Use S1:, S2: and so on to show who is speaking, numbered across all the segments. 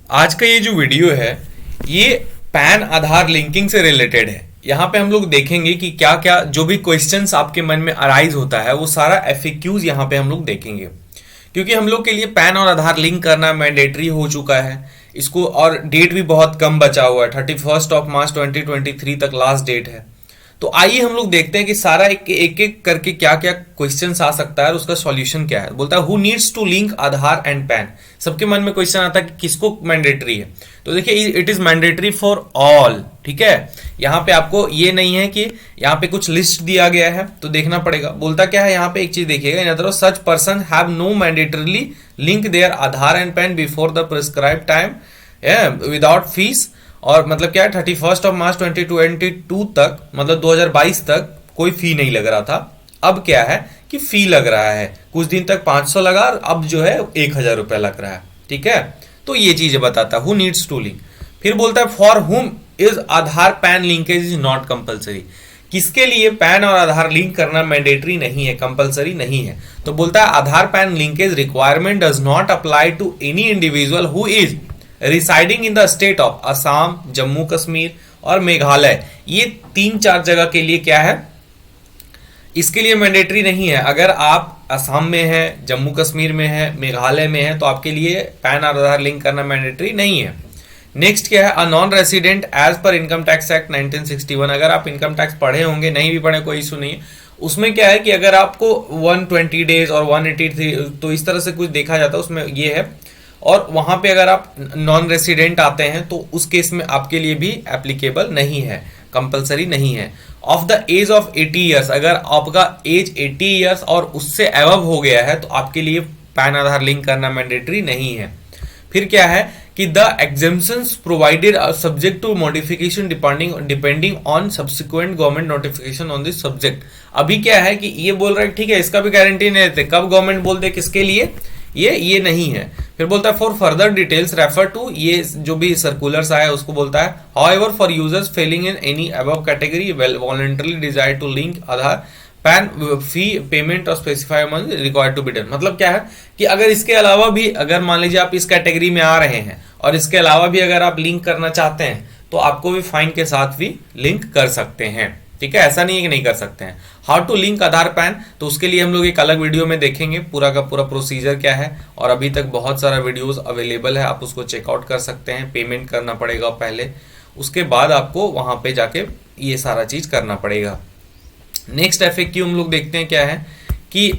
S1: आज का ये जो वीडियो है ये पैन आधार लिंकिंग से रिलेटेड है। यहाँ पे हम लोग देखेंगे कि क्या क्या जो भी क्वेश्चंस आपके मन में अराइज होता है वो सारा एफएक्यूज यहाँ पे हम लोग देखेंगे, क्योंकि हम लोग के लिए पैन और आधार लिंक करना मैंडेटरी हो चुका है इसको, और डेट भी बहुत कम बचा हुआ है। 31 मार्च 2023 तक लास्ट डेट है। तो आइए हम लोग देखते हैं कि सारा एक एक करके क्या क्या क्वेश्चन आ सकता है और उसका सॉल्यूशन क्या है। बोलता है who needs to link Aadhaar and PAN. सबके मन में क्वेश्चन आता है कि किसको मैंडेटरी है, तो देखिए it is mandatory for all. ठीक है, यहाँ पे आपको ये नहीं है कि यहाँ पे कुछ लिस्ट दिया गया है तो देखना पड़ेगा। बोलता क्या है यहाँ पे, एक चीज देखिएगा, in other such person have no mandatorily link their Aadhaar and PAN before the prescribe time without fees. और मतलब क्या है, 31 मार्च 2022 तक, मतलब 2022 तक कोई फी नहीं लग रहा था। अब क्या है कि फी लग रहा है, कुछ दिन तक 500 लगा, अब जो है 1000 रुपया लग रहा है। ठीक है, तो ये चीजें बताता है हु नीड्स टू लिंक। फिर बोलता है फॉर हुम is Aadhaar PAN linkage is not compulsory. किसके लिए पैन और आधार लिंक करना मैंडेटरी नहीं है, कंपलसरी नहीं है। तो बोलता है Aadhaar PAN linkage requirement does not apply to any individual who is residing in the state of Assam, Jammu Kashmir और मेघालय। ये 3-4 जगह के लिए क्या है, इसके लिए मैंडेटरी नहीं है। अगर आप असम में है, जम्मू कश्मीर में है, मेघालय में है, तो आपके लिए पैन और आधार लिंक करना मैंडेटरी नहीं है। नेक्स्ट क्या है, a non resident as per income tax act 1961। अगर आप इनकम टैक्स पढ़े होंगे, नहीं भी पढ़े कोई इशू नहीं है। उसमें क्या है कि अगर आपको 120 डेज और 183 तो इस तरह से कुछ देखा जाता है, उसमें ये है। और वहां पे अगर आप नॉन रेसिडेंट आते हैं तो उस केस में आपके लिए भी एप्लीकेबल नहीं है, कंपलसरी नहीं है। Of the age of 80 years, अगर आपका एज 80 ईयर्स और उससे अबव हो गया है तो आपके लिए पैन आधार लिंक करना मैंडेटरी नहीं है। फिर क्या है कि the exemptions provided are subject to modification depending on subsequent government notification on this subject. अभी क्या है कि ये बोल रहा है ठीक है, इसका भी गारंटी नहीं देते कब गवर्नमेंट बोल दे किसके लिए, ये नहीं है। फिर बोलता है for further details refer to, ये जो भी सर्कुलर्स आया उसको बोलता है। However for users falling in any above category voluntarily desire to link Aadhaar PAN fee payment और specify amount required to be done. मतलब क्या है कि अगर इसके अलावा भी, अगर मान लीजिए आप इस कैटेगरी में आ रहे हैं और इसके अलावा भी अगर आप लिंक करना चाहते हैं तो आपको भी फाइन के साथ भी लिंक कर सकते हैं। ठीक है, ऐसा नहीं है कि नहीं कर सकते हैं। How to link Aadhaar PAN, तो उसके लिए हम लोग एक अलग वीडियो में देखेंगे पूरा का पूरा प्रोसीजर क्या है, और अभी तक बहुत सारा वीडियोस अवेलेबल है, आप उसको चेकआउट कर सकते हैं। पेमेंट करना पड़ेगा पहले, उसके बाद आपको वहां पे जाके ये सारा चीज करना पड़ेगा। नेक्स्ट एफएक्यू हम लोग देखते हैं क्या है कि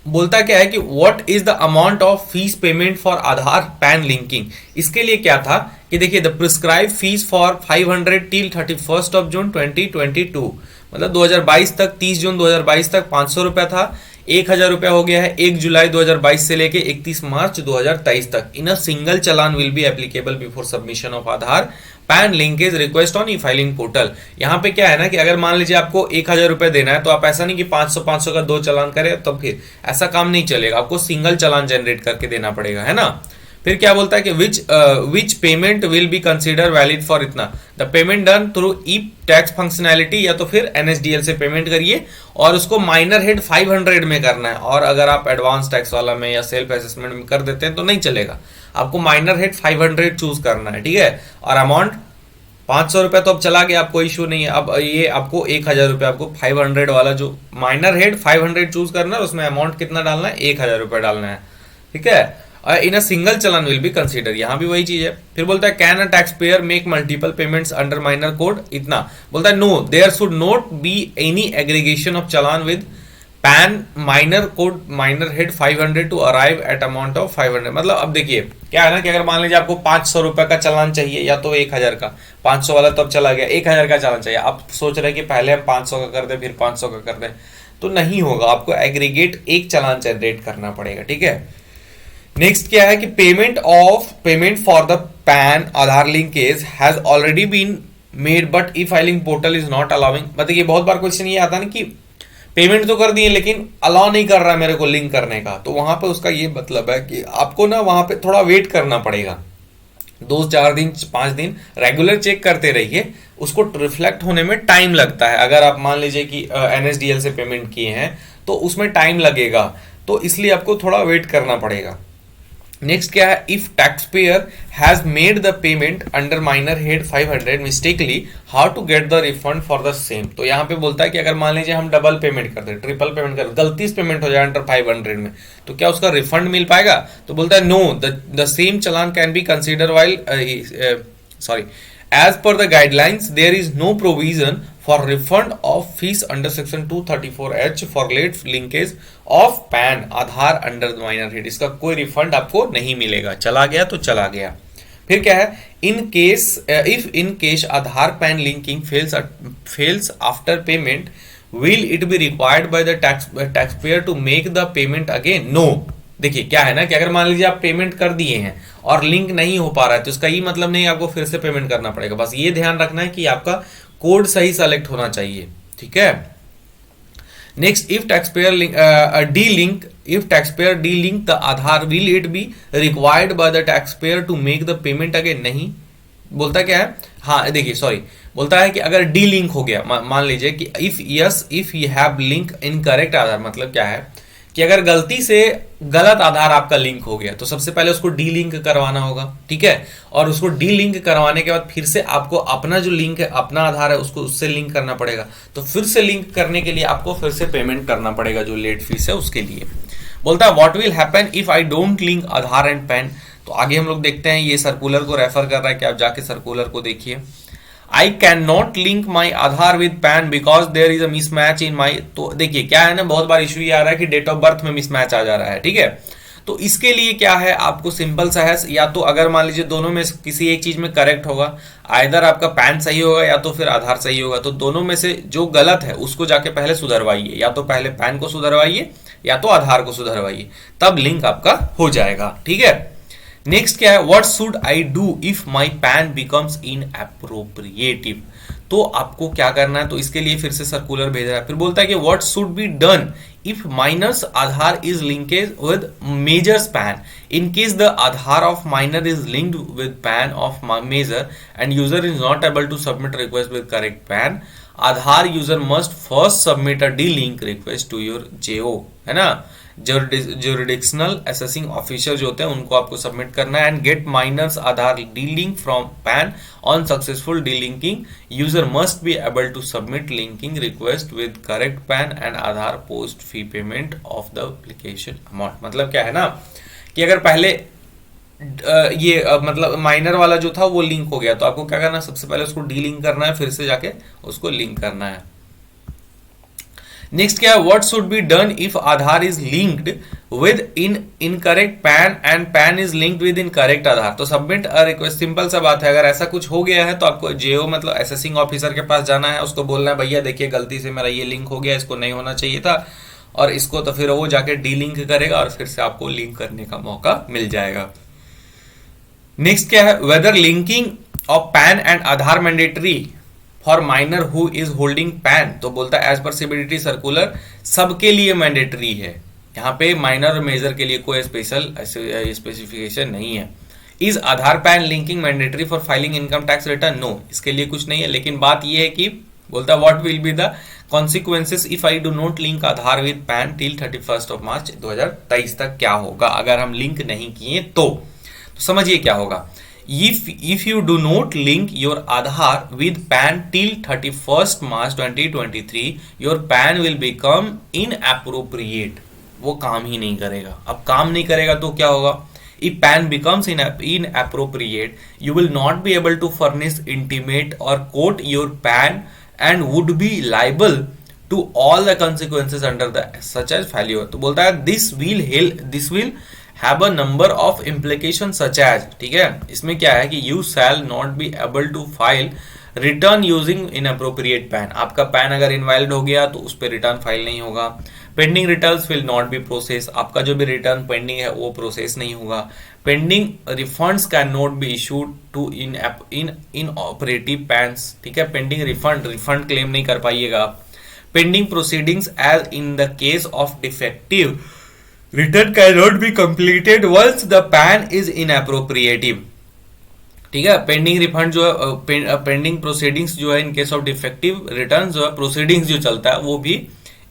S1: बोलता क्या है कि what is the amount of fees payment for Aadhaar PAN linking. इसके लिए क्या था कि देखिए the prescribe fees for 500 till 31 जून 2022, मतलब 2022 तक, 30 जून 2022 तक 500 रुपया था, 1000 रुपया हो गया है 1 जुलाई 2022 से लेके 31 मार्च 2023 तक। In a single challan will be applicable before submission of Aadhaar PAN linkage request on e filing portal. यहाँ पे क्या है ना कि अगर मान लीजिए आपको 1000 रुपया देना है तो आप ऐसा नहीं कि 500 का 2 चलान करें, तो फिर ऐसा काम नहीं चलेगा, आपको सिंगल चलान जनरेट करके देना पड़ेगा, है ना। फिर क्या बोलता है कि which payment will be consider valid for इतना, the payment done through e tax functionality, या तो फिर एनएसडीएल से पेमेंट करिए और उसको माइनर हेड 500 में करना है। और अगर आप एडवांस टैक्स वाला में या सेल्फ असेसमेंट में कर देते हैं तो नहीं चलेगा, आपको माइनर हेड 500 चूज करना है। ठीक है, और अमाउंट 500 रुपया तो अब चला गया, आपको इशू नहीं है। अब ये आपको 1000 रुपया, आपको 500 वाला जो माइनर हेड 500 चूज करना है, उसमें अमाउंट कितना डालना है, 1000 रुपया डालना है। ठीक है, in a single challan will be consider, यहां भी वही चीज है। फिर बोलता है can a tax payer make multiple payments under minor code, इतना बोलता है no there should not be any aggregation of challan with PAN minor code minor head 500 to arrive at amount of 500। मतलब अब देखिए क्या है ना कि अगर मान लीजिए आपको 500 रुपए का चलान चाहिए या तो 1000 का, 500 वाला तो अब चला गया, 1000 का चलान चाहिए। आप सोच रहे हैं कि पहले हम 500 का कर दें फिर 500 का कर दें, तो नहीं होगा, आपको एग्रीगेट एक चलान जनरेट करना पड़ेगा। ठीक है, नेक्स्ट क्या है कि payment for the PAN Aadhaar linkage has already been made but e filing portal is not allowing. मतलब ये बहुत बार क्वेश्चन ये आता है ना कि पेमेंट तो कर दिए लेकिन अलाउ नहीं कर रहा मेरे को लिंक करने का, तो वहां पे उसका ये मतलब है कि आपको ना वहां पे थोड़ा वेट करना पड़ेगा, 2-4 दिन 5 दिन रेगुलर चेक करते रहिए, उसको रिफ्लेक्ट होने में टाइम लगता है। अगर आप मान लीजिए कि एनएसडीएल से पेमेंट किए हैं तो उसमें टाइम लगेगा, तो इसलिए आपको थोड़ा वेट करना पड़ेगा। नेक्स्ट क्या है, if tax payer has made the payment under minor head 500 mistakenly, how to get the refund for the same. तो यहाँ पे बोलता है कि अगर मान लीजिए हम डबल पेमेंट कर दे, ट्रिपल पेमेंट कर, गलती से पेमेंट हो जाए अंडर 500 में, तो क्या उसका रिफंड मिल पाएगा? तो बोलता है no, the same challan can be consider while sorry, as per the guidelines there is no provision for refund of fees under section 234H for late linkage of PAN Aadhaar under the minor head। इसका कोई refund आपको नहीं मिलेगा, चला गया तो चला गया। फिर क्या है, in case if in case Aadhaar PAN linking fails after payment, will it be required by the tax payer to make the payment again? No. देखिए क्या है ना कि अगर मान लीजिए आप पेमेंट कर दिए हैं और लिंक नहीं हो पा रहा है, तो इसका ये मतलब नहीं आपको फिर से पेमेंट करना पड़ेगा। बस ये ध्यान रखना है कि आपका कोड सही सेलेक्ट होना चाहिए, ठीक है। Next, if tax payer delink the Aadhaar, will it be required by the tax payer to make the payment again? नहीं। बोलता क्या है, हाँ देखिए सॉरी, बोलता है कि अगर डी लिंक हो गया, मान लीजिए कि if you have link incorrect Aadhaar, मतलब क्या है कि अगर गलती से गलत आधार आपका लिंक हो गया, तो सबसे पहले उसको डी लिंक करवाना होगा, ठीक है। और उसको डी लिंक करवाने के बाद फिर से आपको अपना जो लिंक है, अपना आधार है, उसको उससे लिंक करना पड़ेगा। तो फिर से लिंक करने के लिए आपको फिर से पेमेंट करना पड़ेगा, जो लेट फीस है उसके लिए। बोलता है what will happen if I don't link Aadhaar and pan. तो आगे हम लोग देखते हैं, ये सर्कुलर को रेफर कर रहा है कि आप जाके सर्कुलर को देखिए। I cannot link my Aadhaar with pan because there is a mismatch in my। तो देखिए क्या है ना, बहुत बार इशू ये आ रहा है कि डेट ऑफ बर्थ में मिसमैच आ जा रहा है, ठीक है। तो इसके लिए क्या है, आपको सिंपल सा है, या तो अगर मान लीजिए दोनों में किसी एक चीज में करेक्ट होगा, आइदर आपका पैन सही होगा या तो फिर आधार सही होगा, तो दोनों में से जो गलत है उसको जाके पहले सुधरवाइए, या तो पहले पैन को सुधरवाइए या तो आधार को सुधरवाइए, तब लिंक आपका हो जाएगा, ठीक है। नेक्स्ट क्या है, what should I do if my PAN becomes inoperative. तो आपको क्या करना है, तो इसके लिए फिर से सर्कुलर भेज रहा है। फिर बोलता है कि what should be done if minors Aadhaar is linkage with majors PAN, in case the Aadhaar of minor is linked with PAN of major and user is not able to submit request with correct PAN, Aadhaar user must first submit a delink request to your JO, है ना, जुरिडिक्शनल assessing officer जो होते हैं उनको आपको submit करना है। And get minors Aadhaar delink from PAN on successful delinking, user must be able to submit linking request with correct PAN and Aadhaar post fee payment of the application amount. मतलब क्या है ना कि अगर पहले मतलब माइनर वाला जो था वो लिंक हो गया, तो आपको क्या करना है, सबसे पहले उसको डी लिंक करना है, फिर से जाके उसको लिंक करना है। नेक्स्ट क्या है, what should be done if Aadhaar is linked with incorrect PAN and PAN is linked with incorrect Aadhaar. तो सबमिट अ रिक्वेस्ट, सिंपल सा बात है, अगर ऐसा कुछ हो गया है तो आपको जेओ मतलब असेसिंग ऑफिसर के पास जाना है, उसको बोलना है भैया देखिए गलती से मेरा ये लिंक हो गया, इसको नहीं होना चाहिए था, और इसको तो फिर वो जाके डी लिंक करेगा और फिर से आपको लिंक करने का मौका मिल जाएगा। नेक्स्ट क्या है, whether linking of PAN and Aadhaar mandatory for minor who is holding PAN. तो बोलता है एज पर सीबीडीटी सर्कुलर सबके लिए मैंडेटरी है, यहाँ पे माइनर और मेजर के लिए कोई स्पेशल स्पेसिफिकेशन नहीं है। Is Aadhaar PAN linking mandatory for filing income tax return? No, इसके लिए कुछ नहीं है। लेकिन बात यह है कि बोलता है what will be the consequences if I do not link Aadhaar with pan till 31 March 2023 तक, क्या होगा अगर हम लिंक नहीं किए तो समझिए क्या होगा। If you do not link your Aadhaar with PAN till 31st March 2023, your PAN will become inappropriate। वो काम ही नहीं करेगा। अब काम नहीं करेगा तो क्या होगा, if PAN becomes inappropriate, you will not be able to furnish, intimate or quote your PAN and would be liable to all the consequences under the such as failure। तो बोलता है this will have a number of implications such as, ठीक है, इसमें क्या है कि you shall not be able to file return using inappropriate PAN। आपका पैन अगर इनवैलिड हो गया तो उस पर रिटर्न फाइल नहीं होगा। Pending returns will not be process, आपका जो भी रिटर्न पेंडिंग है वो प्रोसेस नहीं होगा। Pending refunds can not be issued to in operative PANs, ठीक है, पेंडिंग रिफंड क्लेम नहीं कर पाइएगा आप। Pending proceedings as in the case of defective return can not be completed once the PAN is inoperative, ठीक है। Pending refund जो है, पेंडिंग प्रोसीडिंग्स जो है in case of defective return जो है, प्रोसीडिंग्स जो चलता है वो भी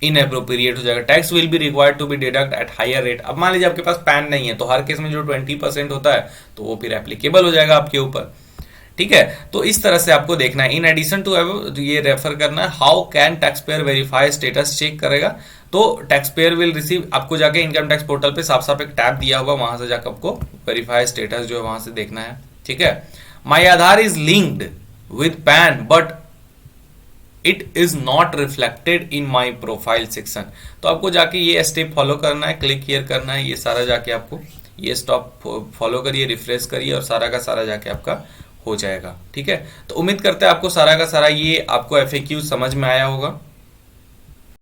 S1: इनएप्रोप्रिएट हो जाएगा। Tax will be required to be deduct at higher rate. अब मान लीजिए आपके पास पैन नहीं है, तो हर केस में जो 20% होता है तो वो फिर एप्लीकेबल हो जाएगा आपके ऊपर। ठीक है, तो इस तरह से आपको देखना है। इन एडिशन टू ये रेफर करना है, how can tax payer verify status check करेगा, तो टैक्स पेयर विल रिसीव, आपको जाके इनकम टैक्स पोर्टल पे साफ साफ एक टैब दिया हुआ, वहां से जाकर आपको वेरीफाई स्टेटस जो है वहां से देखना है। ठीक है, my Aadhaar is linked with PAN but it is not reflected in my profile section. तो आपको जाके ये स्टेप फॉलो करना है, क्लिक हियर करना है, ये सारा जाके आपको ये स्टॉप फॉलो करिए, रिफ्रेश करिए और सारा का सारा जाके आपका हो जाएगा। ठीक है, तो उम्मीद करते हैं आपको सारा का सारा ये आपको एफएक्यू समझ में आया होगा।